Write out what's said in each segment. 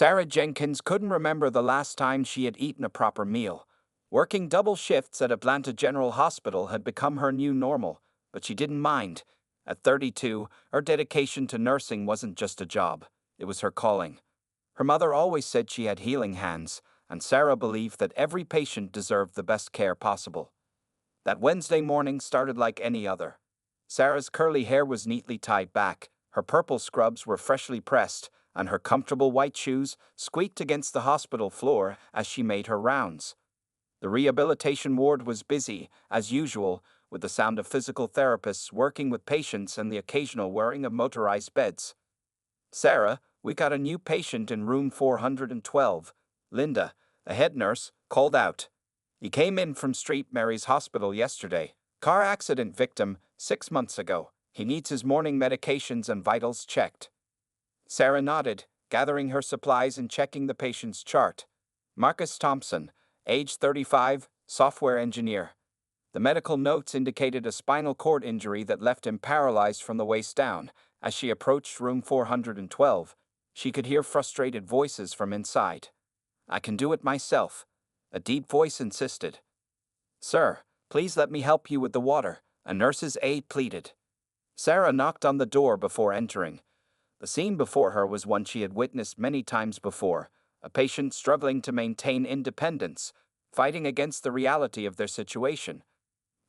Sarah Jenkins couldn't remember the last time she had eaten a proper meal. Working double shifts at Atlanta General Hospital had become her new normal, but she didn't mind. At 32, her dedication to nursing wasn't just a job, it was her calling. Her mother always said she had healing hands, and Sarah believed that every patient deserved the best care possible. That Wednesday morning started like any other. Sarah's curly hair was neatly tied back, her purple scrubs were freshly pressed, and her comfortable white shoes squeaked against the hospital floor as she made her rounds. The rehabilitation ward was busy, as usual, with the sound of physical therapists working with patients and the occasional whirring of motorized beds. "Sarah, we got a new patient in room 412. Linda, a head nurse, called out. He came in from St. Mary's Hospital yesterday. Car accident victim, 6 months ago. He needs his morning medications and vitals checked." Sarah nodded, gathering her supplies and checking the patient's chart. Marcus Thompson, age 35, software engineer. The medical notes indicated a spinal cord injury that left him paralyzed from the waist down. As she approached room 412, she could hear frustrated voices from inside. "I can do it myself," a deep voice insisted. "Sir, please let me help you with the water," a nurse's aide pleaded. Sarah knocked on the door before entering. The scene before her was one she had witnessed many times before, a patient struggling to maintain independence, fighting against the reality of their situation.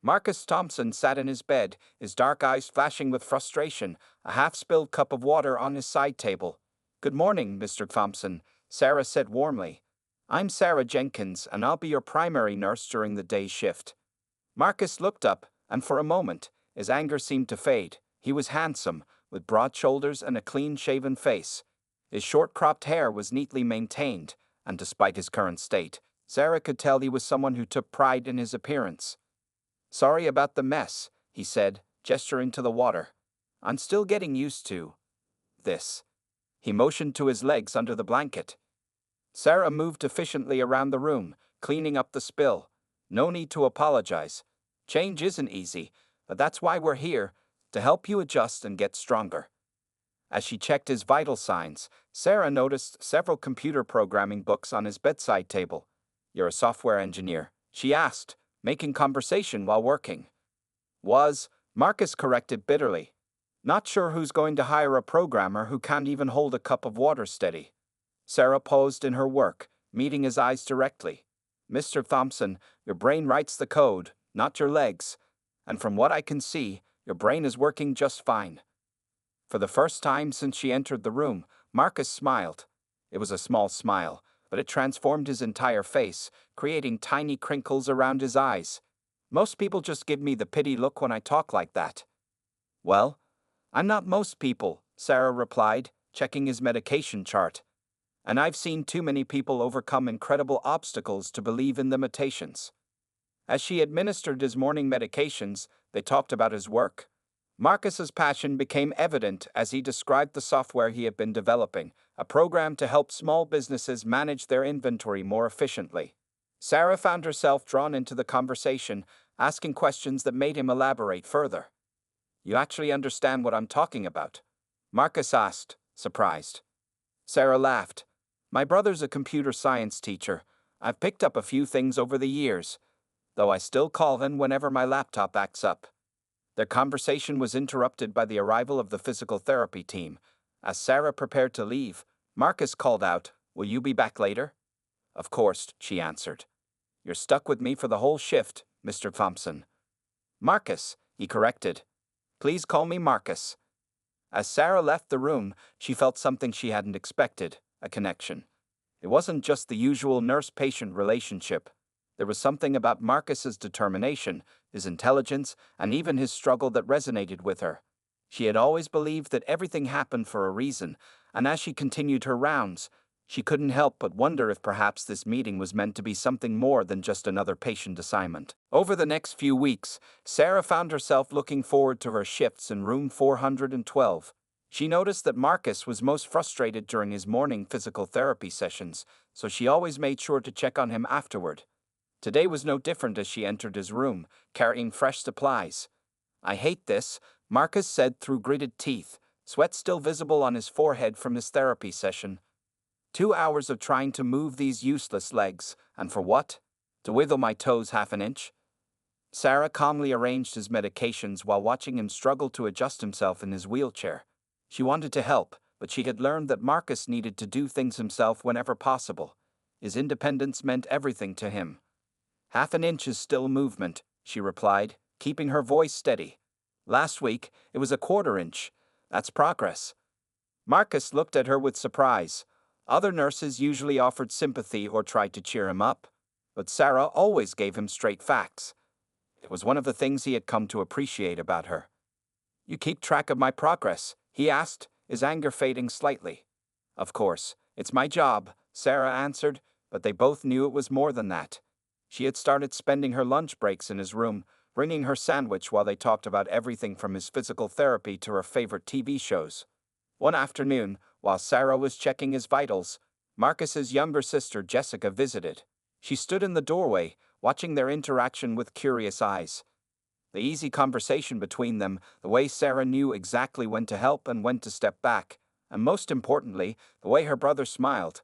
Marcus Thompson sat in his bed, his dark eyes flashing with frustration, a half-spilled cup of water on his side table. "Good morning, Mr. Thompson," Sarah said warmly. "I'm Sarah Jenkins, and I'll be your primary nurse during the day shift." Marcus looked up, and for a moment, his anger seemed to fade. He was handsome, with broad shoulders and a clean-shaven face. His short-cropped hair was neatly maintained, and despite his current state, Sarah could tell he was someone who took pride in his appearance. "Sorry about the mess," he said, gesturing to the water. "I'm still getting used to this." He motioned to his legs under the blanket. Sarah moved efficiently around the room, cleaning up the spill. "No need to apologize. Change isn't easy, but that's why we're here, to help you adjust and get stronger." As she checked his vital signs, Sarah noticed several computer programming books on his bedside table. "You're a software engineer?" she asked, making conversation while working. Marcus corrected bitterly. "Not sure who's going to hire a programmer who can't even hold a cup of water steady." Sarah paused in her work, meeting his eyes directly. "Mr. Thompson, your brain writes the code, not your legs. And from what I can see, your brain is working just fine." For the first time since she entered the room, Marcus smiled. It was a small smile, but it transformed his entire face, creating tiny crinkles around his eyes. "Most people just give me the pity look when I talk like that." "Well, I'm not most people," Sarah replied, checking his medication chart. "And I've seen too many people overcome incredible obstacles to believe in limitations." As she administered his morning medications, they talked about his work. Marcus's passion became evident as he described the software he had been developing, a program to help small businesses manage their inventory more efficiently. Sarah found herself drawn into the conversation, asking questions that made him elaborate further. "You actually understand what I'm talking about?" Marcus asked, surprised. Sarah laughed. "My brother's a computer science teacher. I've picked up a few things over the years, though I still call him whenever my laptop acts up." Their conversation was interrupted by the arrival of the physical therapy team. As Sarah prepared to leave, Marcus called out, "Will you be back later?" "Of course," she answered. "You're stuck with me for the whole shift, Mr. Thompson." "Marcus," he corrected. "Please call me Marcus." As Sarah left the room, she felt something she hadn't expected, a connection. It wasn't just the usual nurse-patient relationship. There was something about Marcus's determination, his intelligence, and even his struggle that resonated with her. She had always believed that everything happened for a reason, and as she continued her rounds, she couldn't help but wonder if perhaps this meeting was meant to be something more than just another patient assignment. Over the next few weeks, Sarah found herself looking forward to her shifts in room 412. She noticed that Marcus was most frustrated during his morning physical therapy sessions, so she always made sure to check on him afterward. Today was no different as she entered his room, carrying fresh supplies. "I hate this," Marcus said through gritted teeth, sweat still visible on his forehead from his therapy session. 2 hours of trying to move these useless legs, and for what? To wiggle my toes half an inch? Sarah calmly arranged his medications while watching him struggle to adjust himself in his wheelchair. She wanted to help, but she had learned that Marcus needed to do things himself whenever possible. His independence meant everything to him. "Half an inch is still movement," she replied, keeping her voice steady. "Last week, it was a 1/4 inch. That's progress." Marcus looked at her with surprise. Other nurses usually offered sympathy or tried to cheer him up, but Sarah always gave him straight facts. It was one of the things he had come to appreciate about her. "You keep track of my progress?" he asked, his anger fading slightly. "Of course, it's my job," Sarah answered, but they both knew it was more than that. She had started spending her lunch breaks in his room, bringing her sandwich while they talked about everything from his physical therapy to her favorite TV shows. One afternoon, while Sarah was checking his vitals, Marcus's younger sister Jessica visited. She stood in the doorway, watching their interaction with curious eyes. The easy conversation between them, the way Sarah knew exactly when to help and when to step back, and most importantly, the way her brother smiled.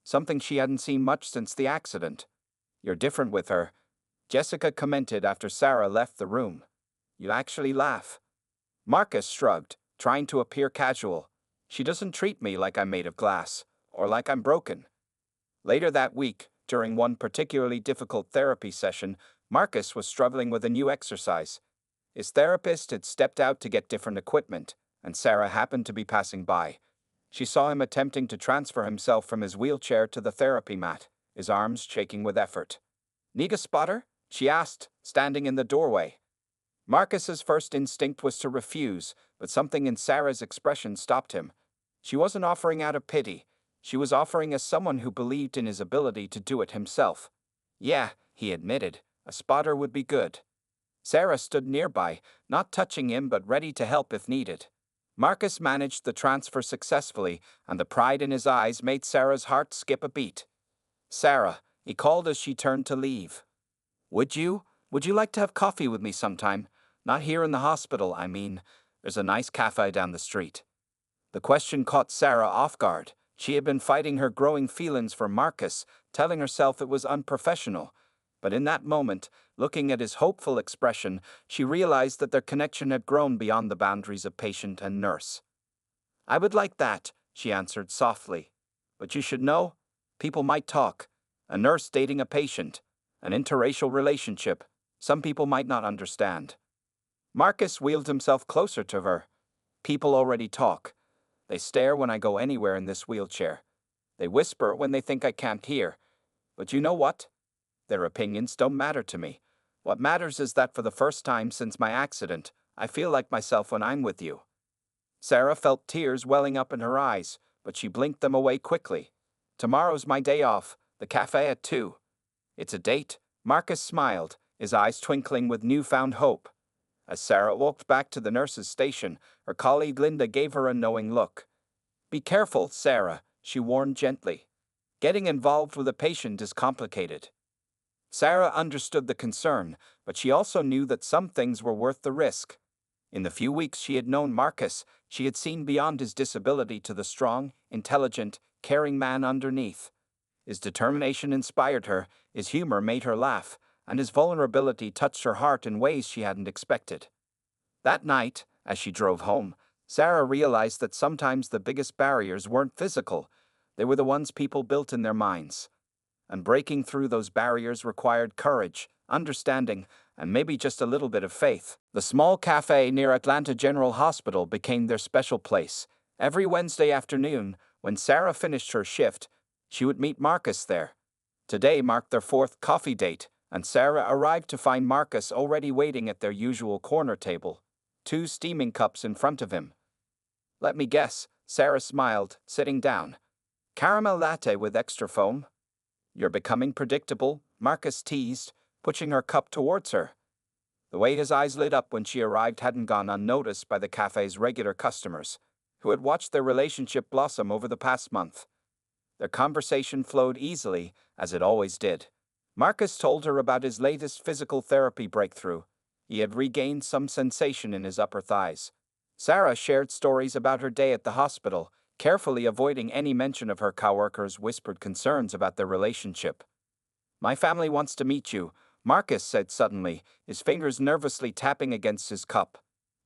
Something she hadn't seen much since the accident. "You're different with her," Jessica commented after Sarah left the room. "You actually laugh." Marcus shrugged, trying to appear casual. "She doesn't treat me like I'm made of glass, or like I'm broken." Later that week, during one particularly difficult therapy session, Marcus was struggling with a new exercise. His therapist had stepped out to get different equipment, and Sarah happened to be passing by. She saw him attempting to transfer himself from his wheelchair to the therapy mat, his arms shaking with effort. "Need a spotter?" she asked, standing in the doorway. Marcus's first instinct was to refuse, but something in Sarah's expression stopped him. She wasn't offering out of pity. She was offering as someone who believed in his ability to do it himself. "Yeah," he admitted, "a spotter would be good." Sarah stood nearby, not touching him but ready to help if needed. Marcus managed the transfer successfully, and the pride in his eyes made Sarah's heart skip a beat. "Sarah," he called as she turned to leave. Would you like to have coffee with me sometime? Not here in the hospital, I mean. There's a nice cafe down the street." The question caught Sarah off guard. She had been fighting her growing feelings for Marcus, telling herself it was unprofessional. But in that moment, looking at his hopeful expression, she realized that their connection had grown beyond the boundaries of patient and nurse. "I would like that," she answered softly. "But you should know, people might talk. A nurse dating a patient. An interracial relationship. Some people might not understand." Marcus wheeled himself closer to her. "People already talk. They stare when I go anywhere in this wheelchair. They whisper when they think I can't hear. But you know what? Their opinions don't matter to me. What matters is that for the first time since my accident, I feel like myself when I'm with you." Sarah felt tears welling up in her eyes, but she blinked them away quickly. "Tomorrow's my day off, the cafe at 2. "It's a date?" Marcus smiled, his eyes twinkling with newfound hope. As Sarah walked back to the nurse's station, her colleague Linda gave her a knowing look. "Be careful, Sarah," she warned gently. "Getting involved with a patient is complicated." Sarah understood the concern, but she also knew that some things were worth the risk. In the few weeks she had known Marcus, she had seen beyond his disability to the strong, intelligent, caring man underneath. His determination inspired her, his humor made her laugh, and his vulnerability touched her heart in ways she hadn't expected. That night, as she drove home, Sarah realized that sometimes the biggest barriers weren't physical, they were the ones people built in their minds. And breaking through those barriers required courage, understanding, and maybe just a little bit of faith. The small cafe near Atlanta General Hospital became their special place. Every Wednesday afternoon, when Sarah finished her shift, she would meet Marcus there. Today marked their 4th coffee date, and Sarah arrived to find Marcus already waiting at their usual corner table, 2 steaming cups in front of him. "Let me guess," Sarah smiled, sitting down. "Caramel latte with extra foam?" "You're becoming predictable," Marcus teased, pushing her cup towards her. The way his eyes lit up when she arrived hadn't gone unnoticed by the cafe's regular customers, who had watched their relationship blossom over the past month. Their conversation flowed easily, as it always did. Marcus told her about his latest physical therapy breakthrough. He had regained some sensation in his upper thighs. Sarah shared stories about her day at the hospital, carefully avoiding any mention of her coworkers' whispered concerns about their relationship. "My family wants to meet you," Marcus said suddenly, his fingers nervously tapping against his cup.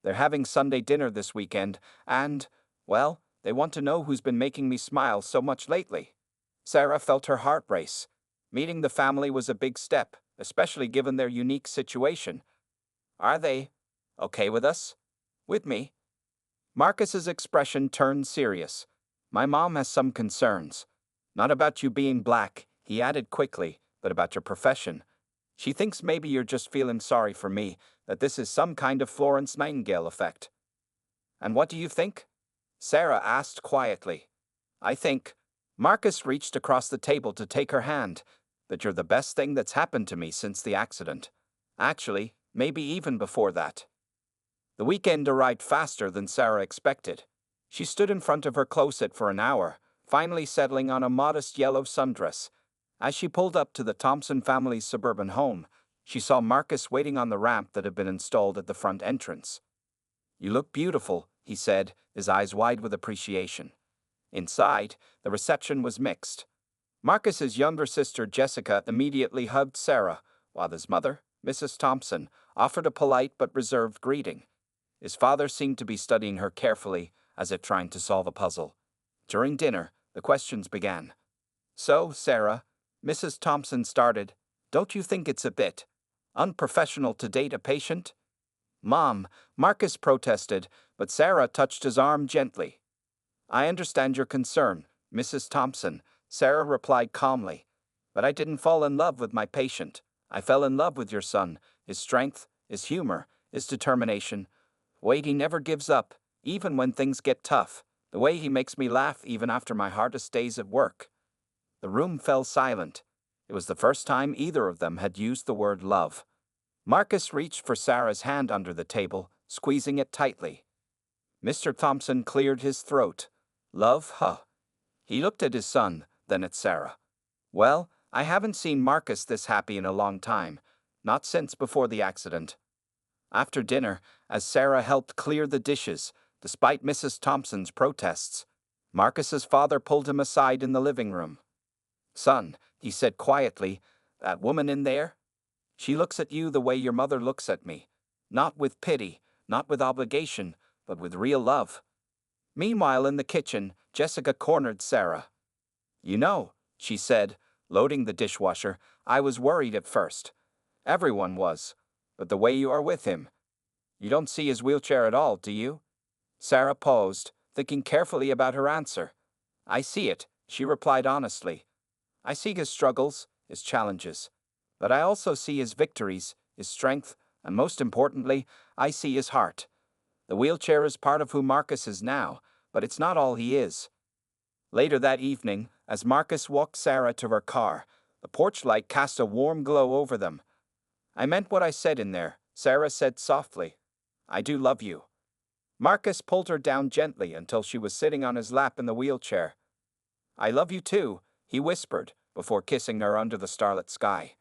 "They're having Sunday dinner this weekend, and, well, they want to know who's been making me smile so much lately." Sarah felt her heart race. Meeting the family was a big step, especially given their unique situation. "Are they okay with us? With me?" Marcus's expression turned serious. "My mom has some concerns. Not about you being black," he added quickly, "but about your profession. She thinks maybe you're just feeling sorry for me, that this is some kind of Florence Nightingale effect." "And what do you think?" Sarah asked quietly. "I think," Marcus reached across the table to take her hand, "that you're the best thing that's happened to me since the accident. Actually, maybe even before that." The weekend arrived faster than Sarah expected. She stood in front of her closet for an hour, finally settling on a modest yellow sundress. As she pulled up to the Thompson family's suburban home, she saw Marcus waiting on the ramp that had been installed at the front entrance. "You look beautiful," he said, his eyes wide with appreciation. Inside, the reception was mixed. Marcus's younger sister Jessica immediately hugged Sarah, while his mother, Mrs. Thompson, offered a polite but reserved greeting. His father seemed to be studying her carefully, as if trying to solve a puzzle. During dinner, the questions began. "So, Sarah," Mrs. Thompson started, "don't you think it's a bit unprofessional to date a patient?" "Mom," Marcus protested, but Sarah touched his arm gently. "I understand your concern, Mrs. Thompson," Sarah replied calmly. "But I didn't fall in love with my patient. I fell in love with your son, his strength, his humor, his determination. The way he never gives up, even when things get tough. The way he makes me laugh even after my hardest days at work." The room fell silent. It was the first time either of them had used the word love. Marcus reached for Sarah's hand under the table, squeezing it tightly. Mr. Thompson cleared his throat. "Love, huh?" He looked at his son, then at Sarah. "Well, I haven't seen Marcus this happy in a long time, not since before the accident." After dinner, as Sarah helped clear the dishes, despite Mrs. Thompson's protests, Marcus's father pulled him aside in the living room. "Son," he said quietly, "that woman in there? She looks at you the way your mother looks at me. Not with pity, not with obligation, but with real love." Meanwhile, in the kitchen, Jessica cornered Sarah. "You know," she said, loading the dishwasher, "I was worried at first. Everyone was. But the way you are with him. You don't see his wheelchair at all, do you?" Sarah paused, thinking carefully about her answer. "I see it," she replied honestly. "I see his struggles, his challenges. But I also see his victories, his strength, and most importantly, I see his heart. The wheelchair is part of who Marcus is now, but it's not all he is." Later that evening, as Marcus walked Sarah to her car, the porch light cast a warm glow over them. "I meant what I said in there," Sarah said softly. "I do love you." Marcus pulled her down gently until she was sitting on his lap in the wheelchair. "I love you too," he whispered, before kissing her under the starlit sky.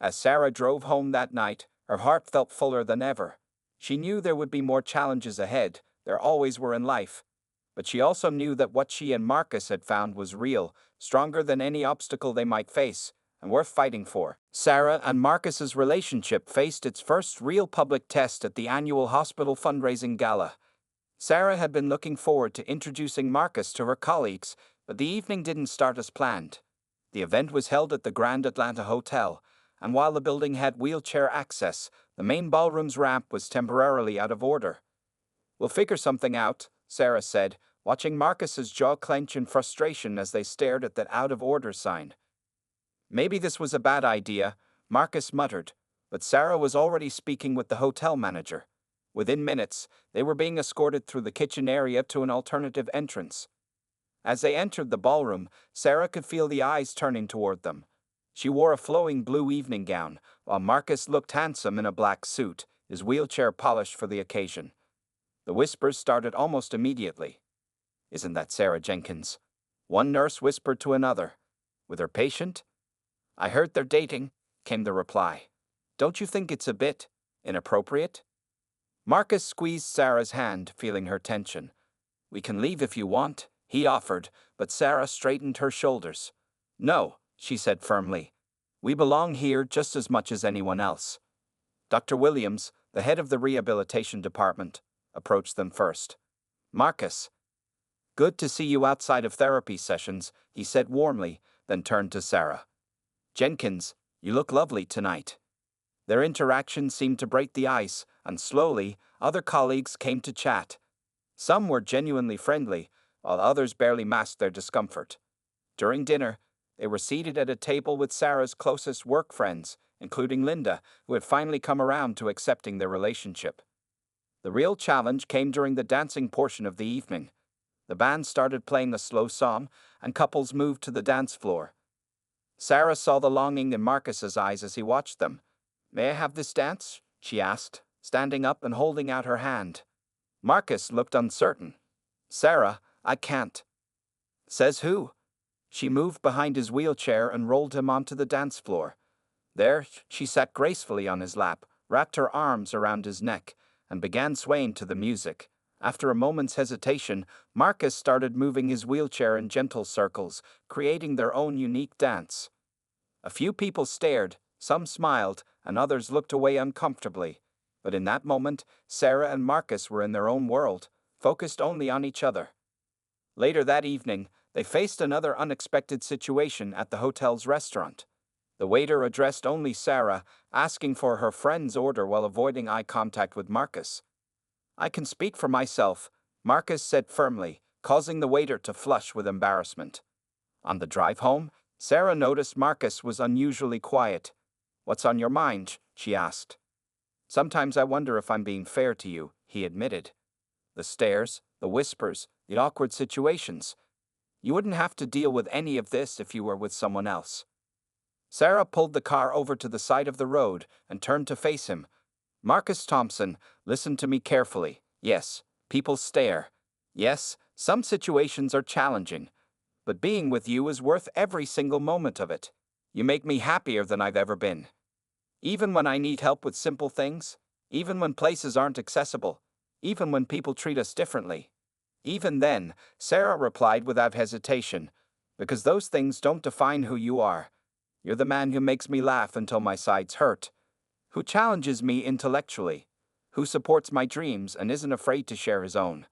As Sarah drove home that night, her heart felt fuller than ever. She knew there would be more challenges ahead, there always were in life. But she also knew that what she and Marcus had found was real, stronger than any obstacle they might face, and worth fighting for. Sarah and Marcus's relationship faced its first real public test at the annual hospital fundraising gala. Sarah had been looking forward to introducing Marcus to her colleagues, but the evening didn't start as planned. The event was held at the Grand Atlanta Hotel, and while the building had wheelchair access, the main ballroom's ramp was temporarily out of order. "We'll figure something out," Sarah said, watching Marcus's jaw clench in frustration as they stared at that out-of-order sign. "Maybe this was a bad idea," Marcus muttered, but Sarah was already speaking with the hotel manager. Within minutes, they were being escorted through the kitchen area to an alternative entrance. As they entered the ballroom, Sarah could feel the eyes turning toward them. She wore a flowing blue evening gown, while Marcus looked handsome in a black suit, his wheelchair polished for the occasion. The whispers started almost immediately. "Isn't that Sarah Jenkins?" One nurse whispered to another. "With her patient?" "I heard they're dating," came the reply. "Don't you think it's a bit inappropriate?" Marcus squeezed Sarah's hand, feeling her tension. "We can leave if you want," he offered, but Sarah straightened her shoulders. No, she said firmly. We belong here just as much as anyone else. Dr. Williams, the head of the rehabilitation department, approached them first. Marcus. Good to see you outside of therapy sessions, he said warmly, then turned to Sarah. Jenkins, you look lovely tonight. Their interaction seemed to break the ice, and slowly, other colleagues came to chat. Some were genuinely friendly, while others barely masked their discomfort. During dinner, they were seated at a table with Sarah's closest work friends, including Linda, who had finally come around to accepting their relationship. The real challenge came during the dancing portion of the evening. The band started playing a slow song, and couples moved to the dance floor. Sarah saw the longing in Marcus's eyes as he watched them. May I have this dance? She asked, standing up and holding out her hand. Marcus looked uncertain. Sarah, I can't. Says who? She moved behind his wheelchair and rolled him onto the dance floor. There, she sat gracefully on his lap, wrapped her arms around his neck, and began swaying to the music. After a moment's hesitation, Marcus started moving his wheelchair in gentle circles, creating their own unique dance. A few people stared, some smiled, and others looked away uncomfortably. But in that moment, Sarah and Marcus were in their own world, focused only on each other. Later that evening, they faced another unexpected situation at the hotel's restaurant. The waiter addressed only Sarah, asking for her friend's order while avoiding eye contact with Marcus. I can speak for myself, Marcus said firmly, causing the waiter to flush with embarrassment. On the drive home, Sarah noticed Marcus was unusually quiet. What's on your mind? She asked. Sometimes I wonder if I'm being fair to you, he admitted. The stares, the whispers, the awkward situations. You wouldn't have to deal with any of this if you were with someone else. Sarah pulled the car over to the side of the road and turned to face him. Marcus Thompson, listen to me carefully. Yes, people stare. Yes, some situations are challenging. But being with you is worth every single moment of it. You make me happier than I've ever been. Even when I need help with simple things, even when places aren't accessible, even when people treat us differently. Even then, Sarah replied without hesitation, because those things don't define who you are. You're the man who makes me laugh until my sides hurt, who challenges me intellectually, who supports my dreams and isn't afraid to share his own.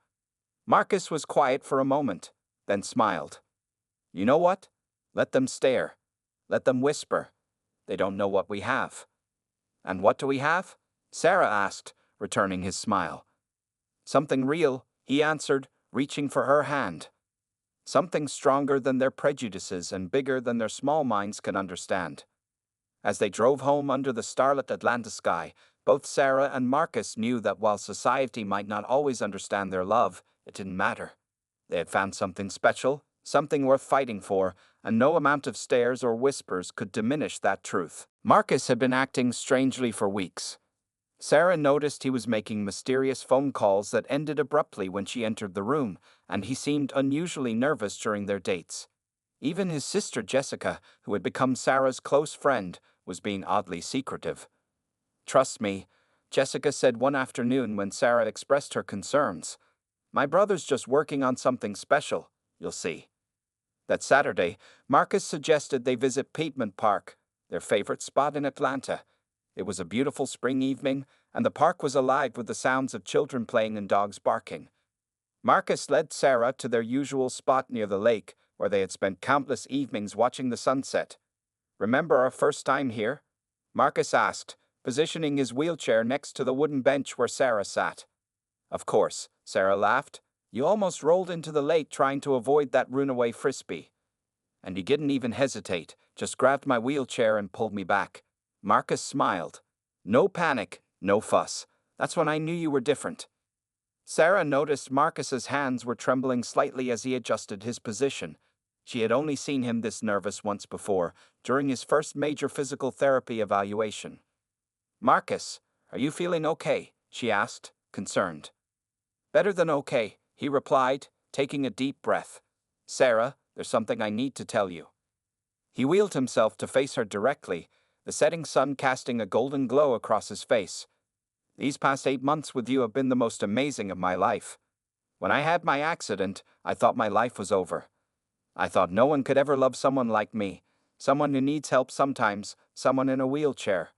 Marcus was quiet for a moment, then smiled. You know what? Let them stare. Let them whisper. They don't know what we have. And what do we have? Sarah asked, returning his smile. Something real, he answered, reaching for her hand. Something stronger than their prejudices and bigger than their small minds can understand. As they drove home under the starlit Atlanta sky, both Sarah and Marcus knew that while society might not always understand their love, it didn't matter. They had found something special, something worth fighting for, and no amount of stares or whispers could diminish that truth. Marcus had been acting strangely for weeks. Sarah noticed he was making mysterious phone calls that ended abruptly when she entered the room, and he seemed unusually nervous during their dates. Even his sister Jessica, who had become Sarah's close friend, was being oddly secretive. Trust me, Jessica said one afternoon when Sarah expressed her concerns. My brother's just working on something special, you'll see. That Saturday, Marcus suggested they visit Piedmont Park, their favorite spot in Atlanta. It was a beautiful spring evening, and the park was alive with the sounds of children playing and dogs barking. Marcus led Sarah to their usual spot near the lake, where they had spent countless evenings watching the sunset. Remember our first time here? Marcus asked, positioning his wheelchair next to the wooden bench where Sarah sat. Of course, Sarah laughed. You almost rolled into the lake trying to avoid that runaway frisbee. And he didn't even hesitate, just grabbed my wheelchair and pulled me back. Marcus smiled. No panic, no fuss. That's when I knew you were different. Sarah noticed Marcus's hands were trembling slightly as he adjusted his position. She had only seen him this nervous once before, during his first major physical therapy evaluation. Marcus, are you feeling okay? She asked, concerned. Better than okay, he replied, taking a deep breath. Sarah, there's something I need to tell you. He wheeled himself to face her directly, the setting sun casting a golden glow across his face. These past 8 months with you have been the most amazing of my life. When I had my accident, I thought my life was over. I thought no one could ever love someone like me, someone who needs help sometimes, someone in a wheelchair.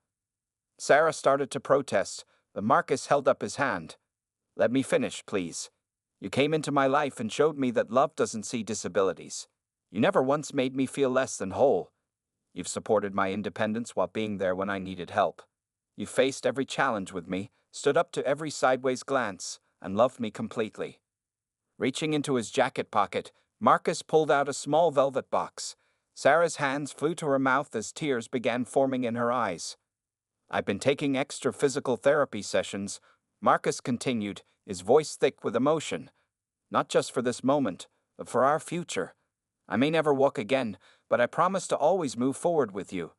Sarah started to protest, but Marcus held up his hand. Let me finish, please. You came into my life and showed me that love doesn't see disabilities. You never once made me feel less than whole. You've supported my independence while being there when I needed help. You faced every challenge with me, stood up to every sideways glance, and loved me completely. Reaching into his jacket pocket, Marcus pulled out a small velvet box. Sarah's hands flew to her mouth as tears began forming in her eyes. I've been taking extra physical therapy sessions, Marcus continued, his voice thick with emotion. Not just for this moment, but for our future. I may never walk again, but I promise to always move forward with you.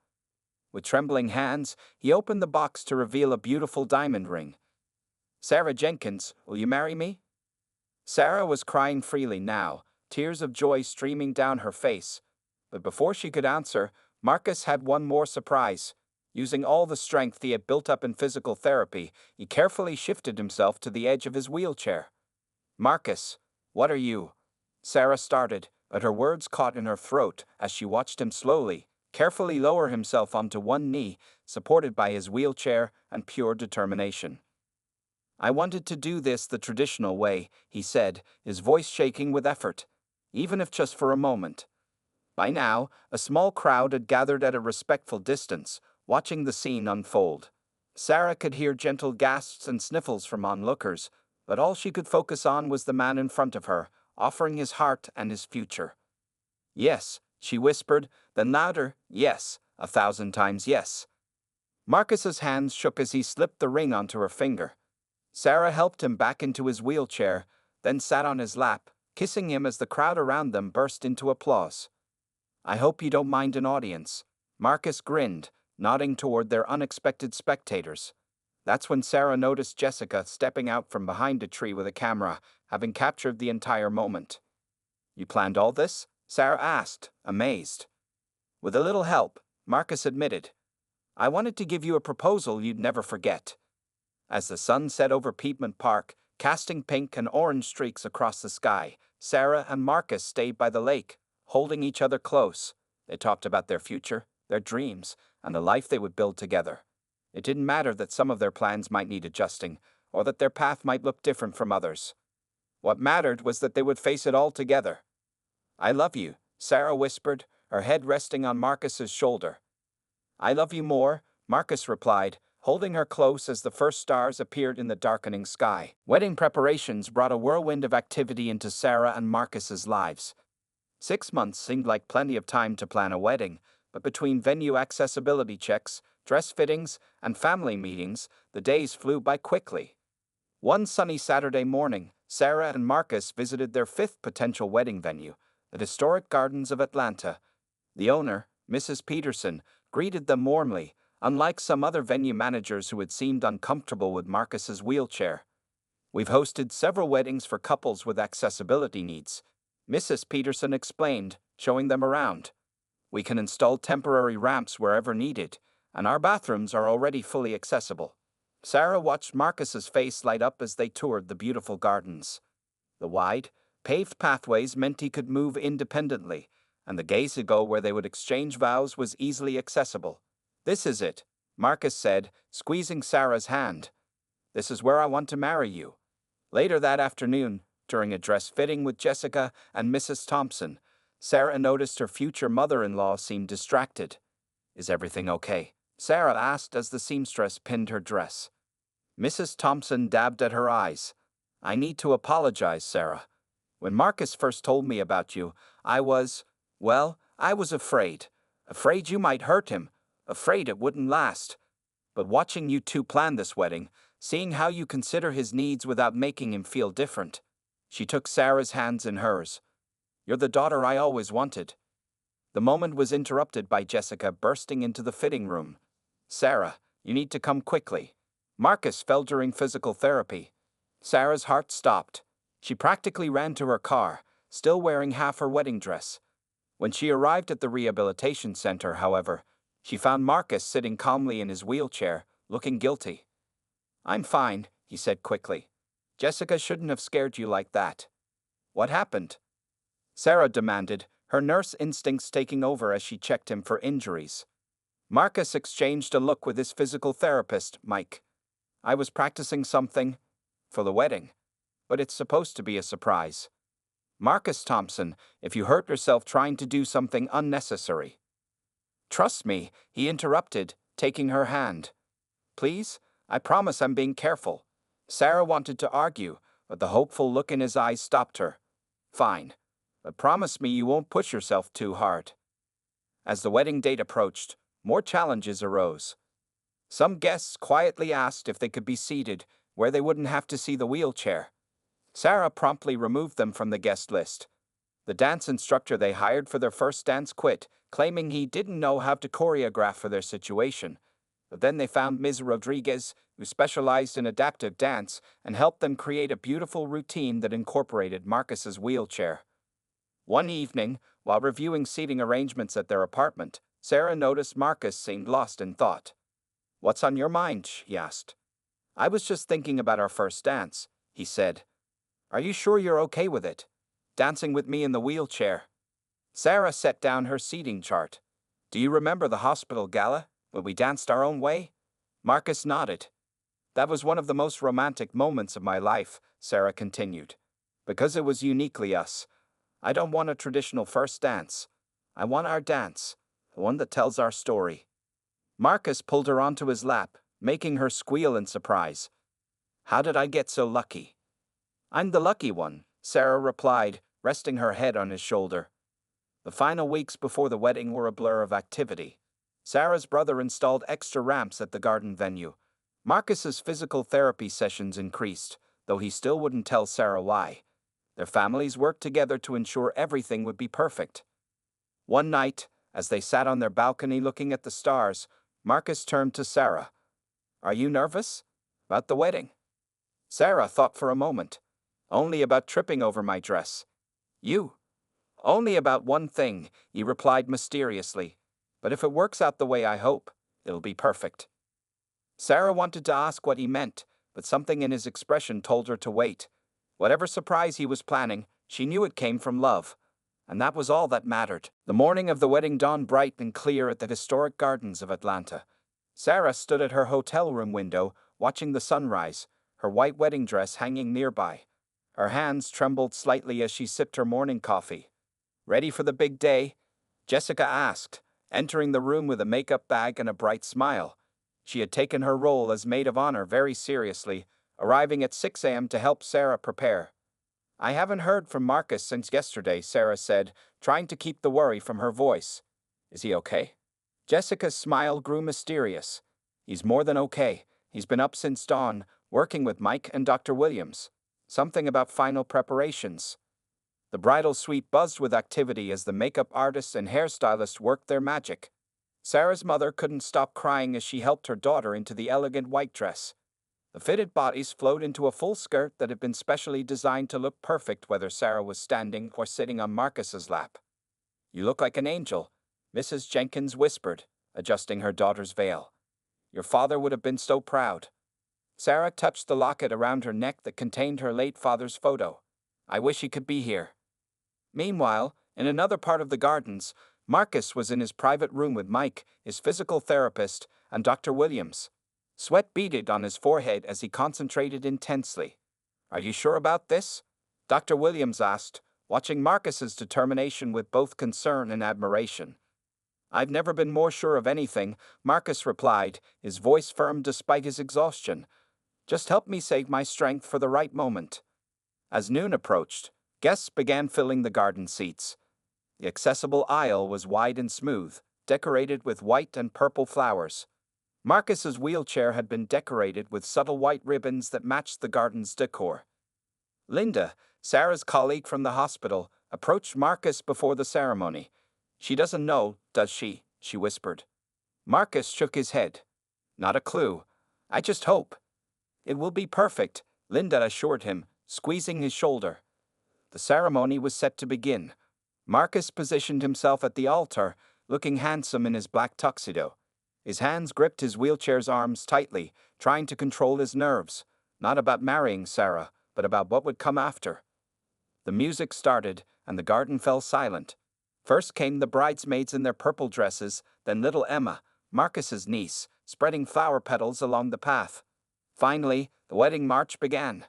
With trembling hands, he opened the box to reveal a beautiful diamond ring. Sarah Jenkins, will you marry me? Sarah was crying freely now, tears of joy streaming down her face. But before she could answer, Marcus had one more surprise. Using all the strength he had built up in physical therapy, he carefully shifted himself to the edge of his wheelchair. Marcus, what are you? Sarah started, but her words caught in her throat as she watched him slowly, carefully lower himself onto one knee, supported by his wheelchair and pure determination. I wanted to do this the traditional way, he said, his voice shaking with effort, even if just for a moment. By now, a small crowd had gathered at a respectful distance, watching the scene unfold. Sarah could hear gentle gasps and sniffles from onlookers, but all she could focus on was the man in front of her, offering his heart and his future. Yes, she whispered, then louder, yes, 1,000 times yes. Marcus's hands shook as he slipped the ring onto her finger. Sarah helped him back into his wheelchair, then sat on his lap, kissing him as the crowd around them burst into applause. I hope you don't mind an audience. Marcus grinned, nodding toward their unexpected spectators. That's when Sarah noticed Jessica stepping out from behind a tree with a camera, having captured the entire moment. You planned all this? Sarah asked, amazed. With a little help, Marcus admitted. I wanted to give you a proposal you'd never forget. As the sun set over Piedmont Park, casting pink and orange streaks across the sky, Sarah and Marcus stayed by the lake, holding each other close. They talked about their future, their dreams, and the life they would build together. It didn't matter that some of their plans might need adjusting, or that their path might look different from others. What mattered was that they would face it all together. I love you, Sarah whispered, her head resting on Marcus's shoulder. I love you more, Marcus replied, holding her close as the first stars appeared in the darkening sky. Wedding preparations brought a whirlwind of activity into Sarah and Marcus's lives. 6 months seemed like plenty of time to plan a wedding, but between venue accessibility checks, dress fittings, and family meetings, the days flew by quickly. One sunny Saturday morning, Sarah and Marcus visited their 5th potential wedding venue, the historic gardens of Atlanta. The owner, Mrs. Peterson, greeted them warmly, unlike some other venue managers who had seemed uncomfortable with Marcus's wheelchair. We've hosted several weddings for couples with accessibility needs, Mrs. Peterson explained, showing them around. We can install temporary ramps wherever needed, and our bathrooms are already fully accessible. Sarah watched Marcus's face light up as they toured the beautiful gardens. The wide, paved pathways meant he could move independently, and the gazebo where they would exchange vows was easily accessible. This is it, Marcus said, squeezing Sarah's hand. This is where I want to marry you. Later that afternoon, during a dress fitting with Jessica and Mrs. Thompson, Sarah noticed her future mother-in-law seemed distracted. Is everything okay? Sarah asked as the seamstress pinned her dress. Mrs. Thompson dabbed at her eyes. I need to apologize, Sarah. When Marcus first told me about you, I was afraid. Afraid you might hurt him. Afraid it wouldn't last. But watching you two plan this wedding, seeing how you consider his needs without making him feel different. She took Sarah's hands in hers. You're the daughter I always wanted. The moment was interrupted by Jessica bursting into the fitting room. Sarah, you need to come quickly. Marcus fell during physical therapy. Sarah's heart stopped. She practically ran to her car, still wearing half her wedding dress. When she arrived at the rehabilitation center, however, she found Marcus sitting calmly in his wheelchair, looking guilty. I'm fine, he said quickly. Jessica shouldn't have scared you like that. What happened? Sarah demanded, her nurse instincts taking over as she checked him for injuries. Marcus exchanged a look with his physical therapist, Mike. I was practicing something for the wedding, but it's supposed to be a surprise. Marcus Thompson, if you hurt yourself trying to do something unnecessary. Trust me, he interrupted, taking her hand. Please, I promise I'm being careful. Sarah wanted to argue, but the hopeful look in his eyes stopped her. Fine, but promise me you won't push yourself too hard. As the wedding date approached, more challenges arose. Some guests quietly asked if they could be seated where they wouldn't have to see the wheelchair. Sarah promptly removed them from the guest list. The dance instructor they hired for their first dance quit, claiming he didn't know how to choreograph for their situation. But then they found Ms. Rodriguez, who specialized in adaptive dance, and helped them create a beautiful routine that incorporated Marcus's wheelchair. One evening, while reviewing seating arrangements at their apartment, Sarah noticed Marcus seemed lost in thought. What's on your mind? She asked. I was just thinking about our first dance, he said. Are you sure you're okay with it? Dancing with me in the wheelchair? Sarah set down her seating chart. Do you remember the hospital gala, when we danced our own way? Marcus nodded. That was one of the most romantic moments of my life, Sarah continued. Because it was uniquely us. I don't want a traditional first dance. I want our dance, the one that tells our story. Marcus pulled her onto his lap, making her squeal in surprise. How did I get so lucky? I'm the lucky one, Sarah replied, resting her head on his shoulder. The final weeks before the wedding were a blur of activity. Sarah's brother installed extra ramps at the garden venue. Marcus's physical therapy sessions increased, though he still wouldn't tell Sarah why. Their families worked together to ensure everything would be perfect. One night, as they sat on their balcony looking at the stars, Marcus turned to Sarah. Are you nervous? About the wedding? Sarah thought for a moment. Only about tripping over my dress. You? Only about one thing, he replied mysteriously. But if it works out the way I hope, it'll be perfect. Sarah wanted to ask what he meant, but something in his expression told her to wait. Whatever surprise he was planning, she knew it came from love. And that was all that mattered. The morning of the wedding dawned bright and clear at the historic gardens of Atlanta. Sarah stood at her hotel room window, watching the sunrise, her white wedding dress hanging nearby. Her hands trembled slightly as she sipped her morning coffee. Ready for the big day? Jessica asked, entering the room with a makeup bag and a bright smile. She had taken her role as maid of honor very seriously, arriving at 6 a.m. to help Sarah prepare. I haven't heard from Marcus since yesterday, Sarah said, trying to keep the worry from her voice. Is he okay? Jessica's smile grew mysterious. He's more than okay. He's been up since dawn, working with Mike and Dr. Williams. Something about final preparations. The bridal suite buzzed with activity as the makeup artists and hairstylists worked their magic. Sarah's mother couldn't stop crying as she helped her daughter into the elegant white dress. The fitted bodies flowed into a full skirt that had been specially designed to look perfect whether Sarah was standing or sitting on Marcus's lap. You look like an angel, Mrs. Jenkins whispered, adjusting her daughter's veil. Your father would have been so proud. Sarah touched the locket around her neck that contained her late father's photo. I wish he could be here. Meanwhile, in another part of the gardens, Marcus was in his private room with Mike, his physical therapist, and Dr. Williams. Sweat beaded on his forehead as he concentrated intensely. Are you sure about this? Dr. Williams asked, watching Marcus's determination with both concern and admiration. I've never been more sure of anything, Marcus replied, his voice firm despite his exhaustion. Just help me save my strength for the right moment. As noon approached, guests began filling the garden seats. The accessible aisle was wide and smooth, decorated with white and purple flowers. Marcus's wheelchair had been decorated with subtle white ribbons that matched the garden's decor. Linda, Sarah's colleague from the hospital, approached Marcus before the ceremony. She doesn't know, does she? She whispered. Marcus shook his head. Not a clue. I just hope. It will be perfect, Linda assured him, squeezing his shoulder. The ceremony was set to begin. Marcus positioned himself at the altar, looking handsome in his black tuxedo. His hands gripped his wheelchair's arms tightly, trying to control his nerves. Not about marrying Sarah, but about what would come after. The music started, and the garden fell silent. First came the bridesmaids in their purple dresses, then little Emma, Marcus's niece, spreading flower petals along the path. Finally, the wedding march began.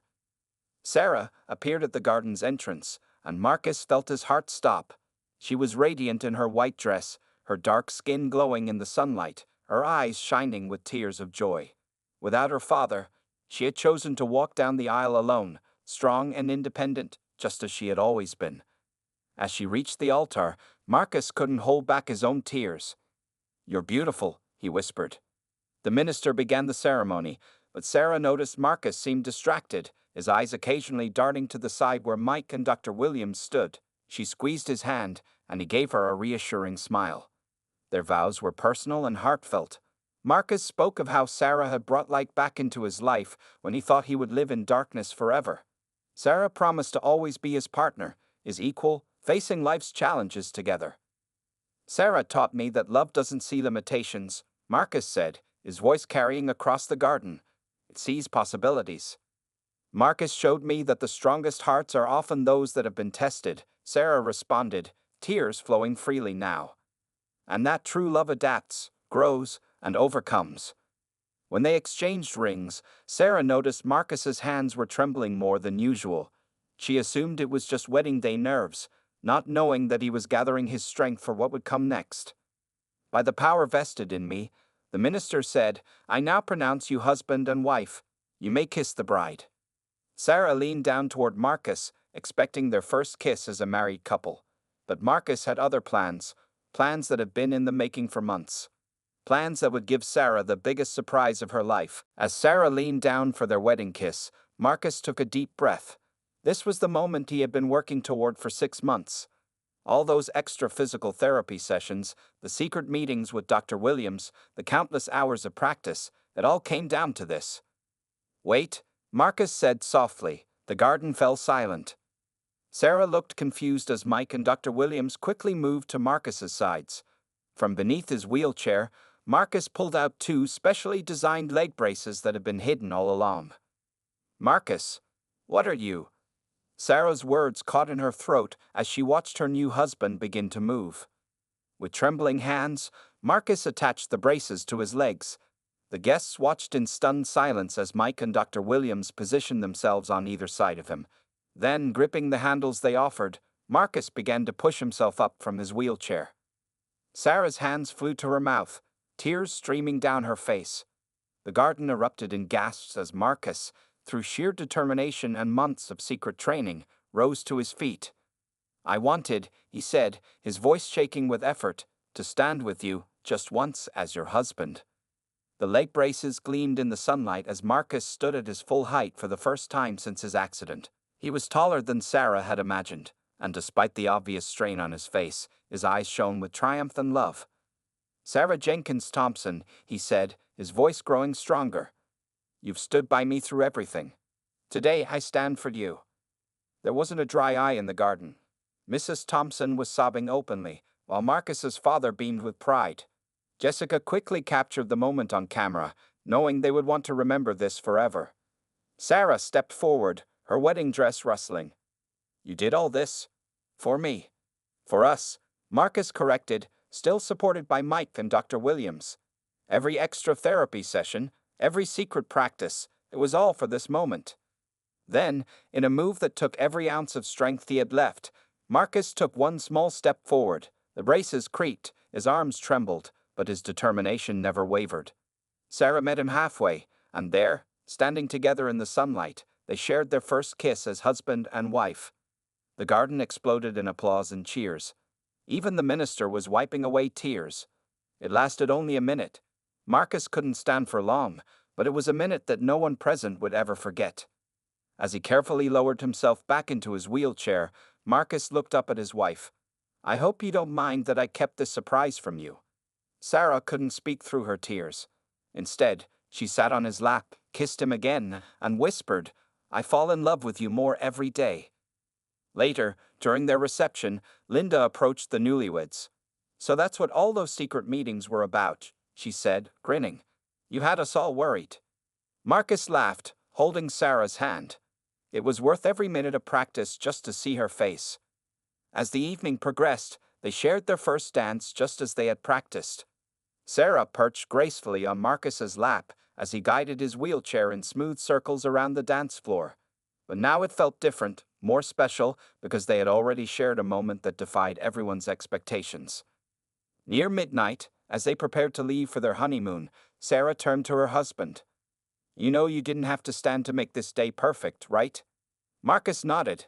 Sarah appeared at the garden's entrance, and Marcus felt his heart stop. She was radiant in her white dress, her dark skin glowing in the sunlight, her eyes shining with tears of joy. Without her father, she had chosen to walk down the aisle alone, strong and independent, just as she had always been. As she reached the altar, Marcus couldn't hold back his own tears. "You're beautiful," he whispered. The minister began the ceremony, but Sarah noticed Marcus seemed distracted, his eyes occasionally darting to the side where Mike and Dr. Williams stood. She squeezed his hand, and he gave her a reassuring smile. Their vows were personal and heartfelt. Marcus spoke of how Sarah had brought light back into his life when he thought he would live in darkness forever. Sarah promised to always be his partner, his equal, facing life's challenges together. "Sarah taught me that love doesn't see limitations," Marcus said, his voice carrying across the garden. "It sees possibilities." "Marcus showed me that the strongest hearts are often those that have been tested," Sarah responded, tears flowing freely now. "And that true love adapts, grows, and overcomes." When they exchanged rings, Sarah noticed Marcus's hands were trembling more than usual. She assumed it was just wedding day nerves, not knowing that he was gathering his strength for what would come next. "By the power vested in me," the minister said, "I now pronounce you husband and wife. You may kiss the bride." Sarah leaned down toward Marcus, expecting their first kiss as a married couple. But Marcus had other plans, plans that had been in the making for months. Plans that would give Sarah the biggest surprise of her life. As Sarah leaned down for their wedding kiss, Marcus took a deep breath. This was the moment he had been working toward for 6 months. All those extra physical therapy sessions, the secret meetings with Dr. Williams, the countless hours of practice, it all came down to this. "Wait," Marcus said softly. The garden fell silent. Sarah looked confused as Mike and Dr. Williams quickly moved to Marcus's sides. From beneath his wheelchair, Marcus pulled out 2 specially designed leg braces that had been hidden all along. "Marcus, what are you?" Sarah's words caught in her throat as she watched her new husband begin to move. With trembling hands, Marcus attached the braces to his legs. The guests watched in stunned silence as Mike and Dr. Williams positioned themselves on either side of him. Then, gripping the handles they offered, Marcus began to push himself up from his wheelchair. Sarah's hands flew to her mouth, tears streaming down her face. The garden erupted in gasps as Marcus, through sheer determination and months of secret training, rose to his feet. "I wanted," he said, his voice shaking with effort, "to stand with you, just once, as your husband." The leg braces gleamed in the sunlight as Marcus stood at his full height for the first time since his accident. He was taller than Sarah had imagined, and despite the obvious strain on his face, his eyes shone with triumph and love. "Sarah Jenkins Thompson," he said, his voice growing stronger. "You've stood by me through everything. Today I stand for you." There wasn't a dry eye in the garden. Mrs. Thompson was sobbing openly, while Marcus's father beamed with pride. Jessica quickly captured the moment on camera, knowing they would want to remember this forever. Sarah stepped forward, her wedding dress rustling. "You did all this? For me?" "For us," Marcus corrected, still supported by Mike and Dr. Williams. Every extra therapy session, every secret practice, it was all for this moment. Then, in a move that took every ounce of strength he had left, Marcus took one small step forward. The braces creaked, his arms trembled, but his determination never wavered. Sarah met him halfway, and there, standing together in the sunlight, they shared their first kiss as husband and wife. The garden exploded in applause and cheers. Even the minister was wiping away tears. It lasted only a minute. Marcus couldn't stand for long, but it was a minute that no one present would ever forget. As he carefully lowered himself back into his wheelchair, Marcus looked up at his wife. "I hope you don't mind that I kept this surprise from you." Sarah couldn't speak through her tears. Instead, she sat on his lap, kissed him again, and whispered, "I fall in love with you more every day." Later, during their reception, Linda approached the newlyweds. "So that's what all those secret meetings were about," she said, grinning. "You had us all worried." Marcus laughed, holding Sarah's hand. It was worth every minute of practice just to see her face. As the evening progressed, they shared their first dance just as they had practiced. Sarah perched gracefully on Marcus's lap as he guided his wheelchair in smooth circles around the dance floor. But now it felt different, more special, because they had already shared a moment that defied everyone's expectations. Near midnight, as they prepared to leave for their honeymoon, Sarah turned to her husband. "You know you didn't have to stand to make this day perfect, right?" Marcus nodded.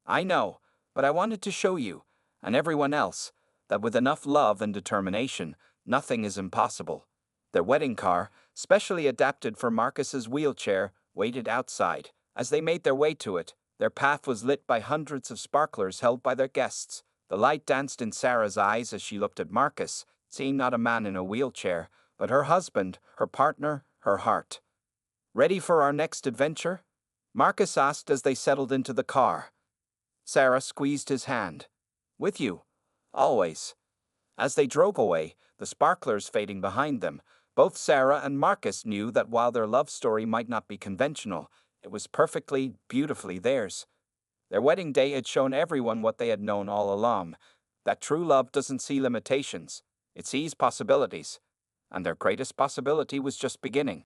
"I know, but I wanted to show you, and everyone else, that with enough love and determination, nothing is impossible." Their wedding car, specially adapted for Marcus's wheelchair, waited outside. As they made their way to it, their path was lit by hundreds of sparklers held by their guests. The light danced in Sarah's eyes as she looked at Marcus, seeing not a man in a wheelchair, but her husband, her partner, her heart. "Ready for our next adventure?" Marcus asked as they settled into the car. Sarah squeezed his hand. "With you. Always." As they drove away, the sparklers fading behind them, both Sarah and Marcus knew that while their love story might not be conventional, it was perfectly, beautifully theirs. Their wedding day had shown everyone what they had known all along, that true love doesn't see limitations, it sees possibilities. And their greatest possibility was just beginning.